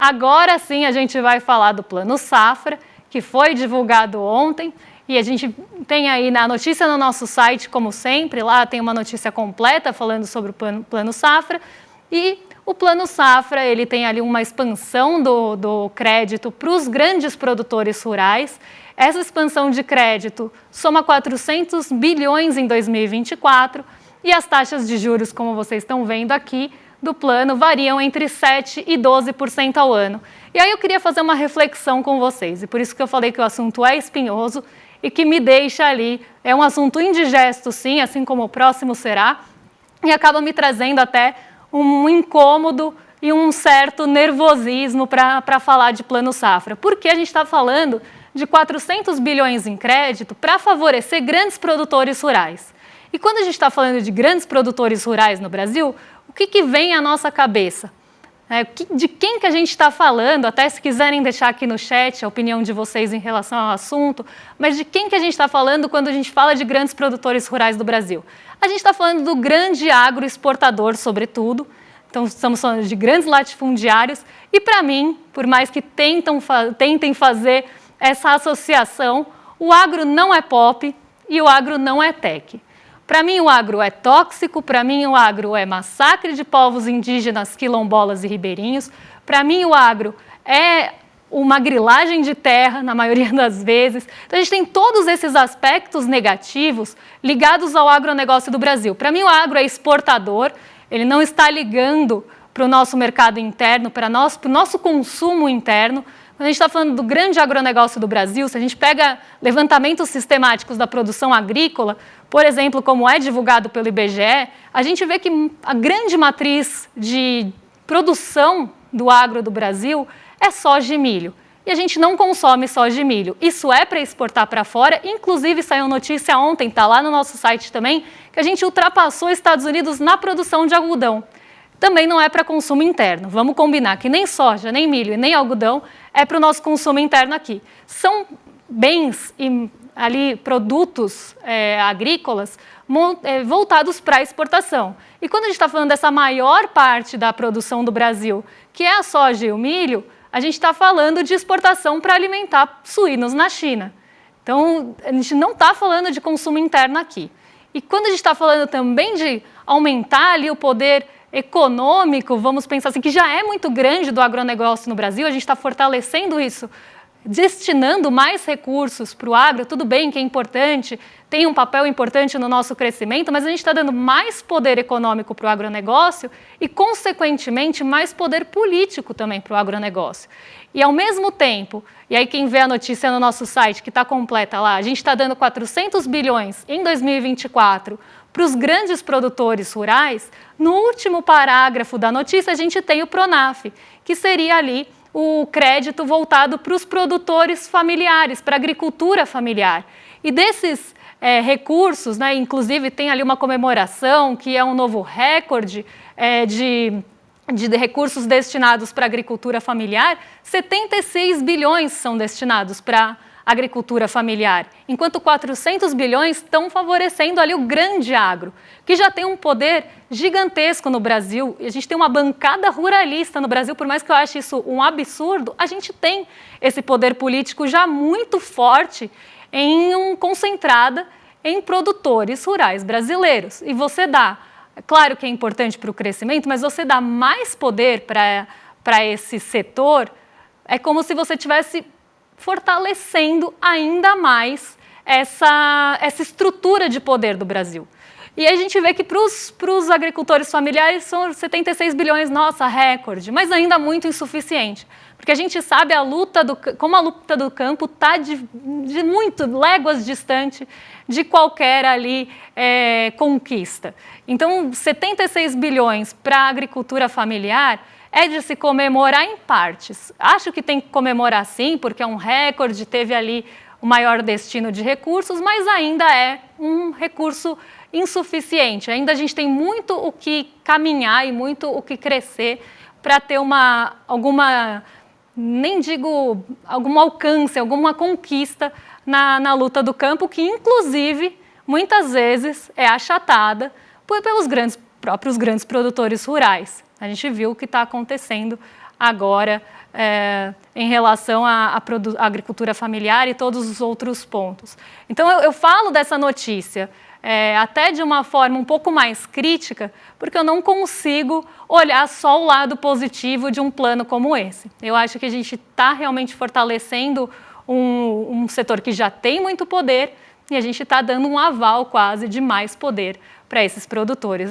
Agora sim a gente vai falar do Plano Safra, que foi divulgado ontem, e a gente tem aí na notícia no nosso site, como sempre, lá tem uma notícia completa falando sobre o Plano Safra, e o Plano Safra, ele tem ali uma expansão do crédito para os grandes produtores rurais. Essa expansão de crédito soma 400 bilhões em 2024, e as taxas de juros, como vocês estão vendo aqui, do plano variam entre 7% e 12% ao ano. E aí eu queria fazer uma reflexão com vocês, e por isso que eu falei que o assunto é espinhoso e que me deixa ali, é um assunto indigesto sim, assim como o próximo será, e acaba me trazendo até um incômodo e um certo nervosismo para falar de Plano Safra, porque a gente está falando de 400 bilhões em crédito para favorecer grandes produtores rurais. E quando a gente está falando de grandes produtores rurais no Brasil, o que vem à nossa cabeça? De quem que a gente está falando? Até se quiserem deixar aqui no chat a opinião de vocês em relação ao assunto, mas de quem que a gente está falando quando a gente fala de grandes produtores rurais do Brasil? A gente está falando do grande agroexportador, sobretudo. Então, estamos falando de grandes latifundiários. E, para mim, por mais que tentem fazer essa associação, o agro não é pop e o agro não é tech. Para mim, o agro é tóxico, para mim, o agro é massacre de povos indígenas, quilombolas e ribeirinhos. Para mim, o agro é uma grilagem de terra, na maioria das vezes. Então, a gente tem todos esses aspectos negativos ligados ao agronegócio do Brasil. Para mim, o agro é exportador, ele não está ligando para o nosso mercado interno, para o nosso consumo interno. Quando a gente está falando do grande agronegócio do Brasil, se a gente pega levantamentos sistemáticos da produção agrícola, por exemplo, como é divulgado pelo IBGE, a gente vê que a grande matriz de produção do agro do Brasil é soja e milho. E a gente não consome soja e milho. Isso é para exportar para fora. Inclusive, saiu notícia ontem, está lá no nosso site também, que a gente ultrapassou os Estados Unidos na produção de algodão. Também não é para consumo interno. Vamos combinar que nem soja, nem milho e nem algodão é para o nosso consumo interno aqui. São bens e ali produtos agrícolas voltados para a exportação. E quando a gente está falando dessa maior parte da produção do Brasil, que é a soja e o milho, a gente está falando de exportação para alimentar suínos na China. Então, a gente não está falando de consumo interno aqui. E quando a gente está falando também de aumentar ali o poder econômico, vamos pensar assim, que já é muito grande do agronegócio no Brasil, a gente está fortalecendo isso, destinando mais recursos para o agro, tudo bem que é importante, tem um papel importante no nosso crescimento, mas a gente está dando mais poder econômico para o agronegócio e, consequentemente, mais poder político também para o agronegócio. E, ao mesmo tempo, e aí quem vê a notícia no nosso site, que está completa lá, a gente está dando 400 bilhões em 2024 para os grandes produtores rurais. No último parágrafo da notícia, a gente tem o Pronaf, que seria ali o crédito voltado para os produtores familiares, para a agricultura familiar. E desses recursos, inclusive tem ali uma comemoração, que é um novo recorde de recursos destinados para a agricultura familiar, 76 bilhões são destinados para a agricultura familiar, enquanto 400 bilhões estão favorecendo ali o grande agro, que já tem um poder gigantesco no Brasil. E a gente tem uma bancada ruralista no Brasil, por mais que eu ache isso um absurdo, a gente tem esse poder político já muito forte concentrada em produtores rurais brasileiros. E você dá, claro que é importante para o crescimento, mas você dá mais poder para esse setor, é como se você tivesse fortalecendo ainda mais essa estrutura de poder do Brasil. E a gente vê que para os agricultores familiares são 76 bilhões, nossa, recorde, mas ainda muito insuficiente. Porque a gente sabe como a luta do campo está de muito léguas distante de qualquer ali conquista. Então, 76 bilhões para a agricultura familiar é de se comemorar em partes. Acho que tem que comemorar sim, porque é um recorde, teve ali o maior destino de recursos, mas ainda é um recurso insuficiente. Ainda a gente tem muito o que caminhar e muito o que crescer para ter algum alcance, alguma conquista na luta do campo, que inclusive muitas vezes é achatada pelos próprios grandes produtores rurais. A gente viu o que está acontecendo agora em relação à agricultura familiar e todos os outros pontos. Então, eu falo dessa notícia até de uma forma um pouco mais crítica, porque eu não consigo olhar só o lado positivo de um plano como esse. Eu acho que a gente está realmente fortalecendo um setor que já tem muito poder e a gente está dando um aval quase de mais poder para esses produtores.